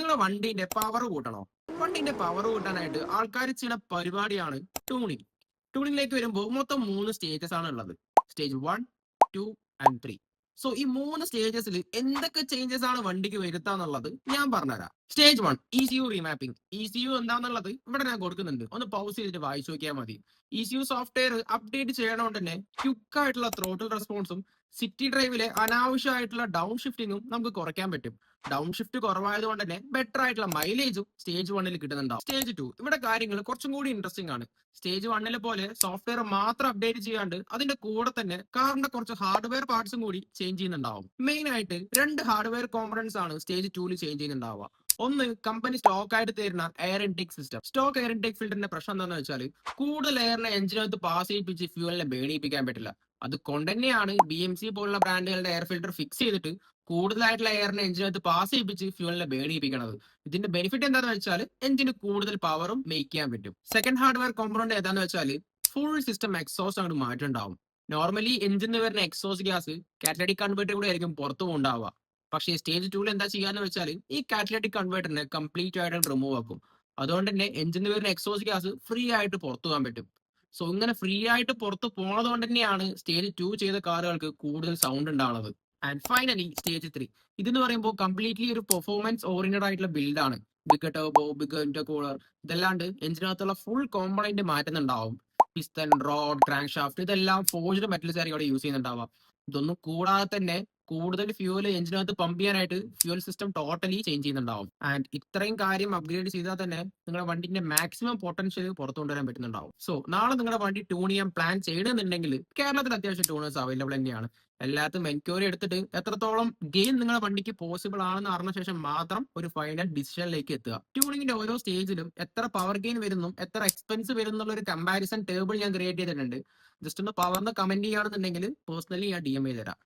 നിങ്ങളെ വണ്ടിന്റെ പവർ കൂട്ടണോ? വണ്ടിന്റെ പവർ കൂട്ടാനായിട്ട് ആൾക്കാർ ചെയ്യുന്ന പരിപാടിയാണ് ട്യൂണിങ്. ട്യൂണിങ്ങിലേക്ക് വരുമ്പോൾ മൊത്തം 3 സ്റ്റേജസ് ആണ് ഉള്ളത്. Stage 1, 2 and 3. സോ ഈ 3 സ്റ്റേജസിൽ എന്തൊക്കെ ചേഞ്ചസ് ആണ് വണ്ടിക്ക് വരുത്താന്നുള്ളത് ഞാൻ പറഞ്ഞുതരാം. Stage 1 ECU remapping. ECU എന്താന്നുള്ളത് ഇവിടെ ഞാൻ കൊടുക്കുന്നുണ്ട്, ഒന്ന് പൗസ് ചെയ്തിട്ട് വായിച്ചു നോക്കിയാൽ മതി. ECU സോഫ്റ്റ്വെയർ അപ്ഡേറ്റ് ചെയ്യണോണ്ട് തന്നെ ക്വിക്ക് ആയിട്ടുള്ള ത്രോട്ടിൽ റെസ്പോൺസും സിറ്റി ഡ്രൈവിലെ അനാവശ്യമായിട്ടുള്ള ഡൗൺ ഷിഫ്റ്റിങ്ങും നമുക്ക് കുറയ്ക്കാൻ പറ്റും. ഡൗൺ ഷിഫ്റ്റ് കുറവായത് കൊണ്ട് തന്നെ ബെറ്റർ ആയിട്ടുള്ള മൈലേജും സ്റ്റേജ് 1 കിട്ടുന്നുണ്ടാവും. സ്റ്റേജ് 2 ഇവിടെ കാര്യങ്ങൾ കുറച്ചും കൂടി ഇൻട്രസ്റ്റിംഗ് ആണ്. സ്റ്റേജ് 1 പോലെ സോഫ്റ്റ്വെയർ മാത്രം അപ്ഡേറ്റ് ചെയ്യാണ്ട് അതിന്റെ കൂടെ തന്നെ കാറിന്റെ കുറച്ച് ഹാർഡ്വെയർ പാർട്സും കൂടി ചേഞ്ച് ചെയ്യുന്നുണ്ടാവും. മെയിൻ ആയിട്ട് 2 ഹാർഡ്വെയർ കോമ്പണൻസ് ആണ് സ്റ്റേജ് 2 ചേഞ്ച് ചെയ്യുന്നുണ്ടാവുക. ഒന്ന്, കമ്പനി സ്റ്റോക്ക് ആയിട്ട് തരുന്ന air intake system. Stock air intake ഫിൽറ്ററിന്റെ പ്രശ്നം എന്താണെന്ന് വെച്ചാൽ കൂടുതൽ എയറിനെ എഞ്ചിനകത്ത് പാസ് ചെയ്യിപ്പിച്ച് ഫ്യൂവലിനെ ബേണിയിപ്പിക്കാൻ പറ്റില്ല. അത് കൊണ്ട് തന്നെയാണ് BMC പോലുള്ള ബ്രാൻഡുകളുടെ എയർ ഫിൽറ്റർ ഫിക്സ് ചെയ്തിട്ട് കൂടുതലായിട്ടുള്ള എയറിനെ എഞ്ചിനകത്ത് പാസ് ചെയ്യിപ്പിച്ച് ഫ്യൂവലിനെ ബേണിയിപ്പിക്കണത്. ഇതിന്റെ ബെനിഫിറ്റ് എന്താണെന്ന് വെച്ചാൽ എഞ്ചിന് കൂടുതൽ പവറും മേക്ക് ചെയ്യാൻ പറ്റും. സെക്കൻഡ് ഹാർഡ്വെയർ കോമ്പണന്റ് ഏതാന്ന് വെച്ചാൽ ഫുൾ സിസ്റ്റം എക്സോസ്റ്റ് അങ്ങോട്ട് മാറ്റുണ്ടാവും. നോർമലി എഞ്ചിന് വരുന്ന എക്സോസ്റ്റ് ഗ്യാസ് കാറ്റലറ്റിക് കൺവേർട്ടർ കൂടെ ആയിരിക്കും പുറത്തു ഉണ്ടാവുക. പക്ഷേ സ്റ്റേജ് 2 എന്താ ചെയ്യാന്ന് വെച്ചാൽ ഈ കാറ്റലറ്റിക് കൺവേർട്ടറിനെ കംപ്ലീറ്റ് ആയിട്ട് റിമൂവ് ആക്കും. അതുകൊണ്ട് തന്നെ എഞ്ചിന് വരുന്ന എക്സോസ്റ്റ് ഗ്യാസ് ഫ്രീ ആയിട്ട് പുറത്തു പോകാൻ പറ്റും. സോ ഇങ്ങനെ ഫ്രീ ആയിട്ട് പുറത്ത് പോണത് കൊണ്ട് തന്നെയാണ് സ്റ്റേജ് 2 ചെയ്ത കാറുകൾക്ക് കൂടുതൽ സൗണ്ട് ഉണ്ടാവുന്നത്. ആൻഡ് ഫൈനലി സ്റ്റേജ് 3 ഇതെന്ന് പറയുമ്പോൾ കംപ്ലീറ്റ്ലി ഒരു പെർഫോമൻസ് ഓറിയന്റഡ് ആയിട്ടുള്ള ബിൽഡാണ്. ബിഗ് ടർബോ, ബിഗ് ഇന്റർകൂളർ ഇതല്ലാണ്ട് എഞ്ചിനകത്തുള്ള ഫുൾ കോമ്പണന്റ് മാറ്റുന്നുണ്ടാവും. പിസ്റ്റൺ, റോഡ്, ക്രാങ്ക് ഷാഫ്റ്റ് ഇതെല്ലാം ഫോർജ്ഡ് മെറ്റൽസ് ആയിരിക്കും അവിടെ യൂസ് ചെയ്യുന്നുണ്ടാവാം. ഇതൊന്നും കൂടാതെ തന്നെ കൂടുതൽ ഫ്യൂവൽ എഞ്ചിനകത്ത് പമ്പ് ചെയ്യാനായിട്ട് ഫ്യൂവൽ സിസ്റ്റം ടോട്ടലി ചേഞ്ച് ചെയ്യുന്നുണ്ടാവും. ആൻഡ് ഇത്രയും കാര്യം അപ്ഗ്രേഡ് ചെയ്താൽ തന്നെ നിങ്ങളുടെ വണ്ടിന്റെ മാക്സിമം പൊട്ടൻഷ്യൽ പുറത്തു കൊണ്ടുവരാൻ പറ്റുന്നുണ്ടാവും. സോ നാളെ നിങ്ങളുടെ വണ്ടി ട്യൂൺ ചെയ്യാൻ പ്ലാൻ ചെയ്യണമെന്നുണ്ടെങ്കിൽ കേരളത്തിൽ അത്യാവശ്യം ട്യൂണേഴ്സ് അവൈലബിൾ തന്നെയാണ്. എല്ലാത്തും എൻക്വയറി എടുത്തിട്ട് എത്രത്തോളം ഗെയിൻ നിങ്ങളുടെ വണ്ടിക്ക് പോസിബിൾ ആണെന്ന് അറിഞ്ഞ ശേഷം മാത്രം ഒരു ഫൈനൽ ഡിസിഷനിലേക്ക് എത്തുക. ട്യൂണിങ്ങിന്റെ ഓരോ സ്റ്റേജിലും എത്ര പവർ ഗെയിൻ വരുന്നു, എത്ര എക്സ്പെൻസ് വരുന്നു എന്നുള്ള ഒരു കമ്പാരിസൺ ടേബിൾ ഞാൻ ക്രിയേറ്റ് ചെയ്തിട്ടുണ്ട്. ജസ്റ്റ് ഒന്ന് പവറിന് കമന്റ് ചെയ്യുകയാണെന്നുണ്ടെങ്കിൽ പേഴ്സണലി ഞാൻ DM ചെയ്ത് തരാം.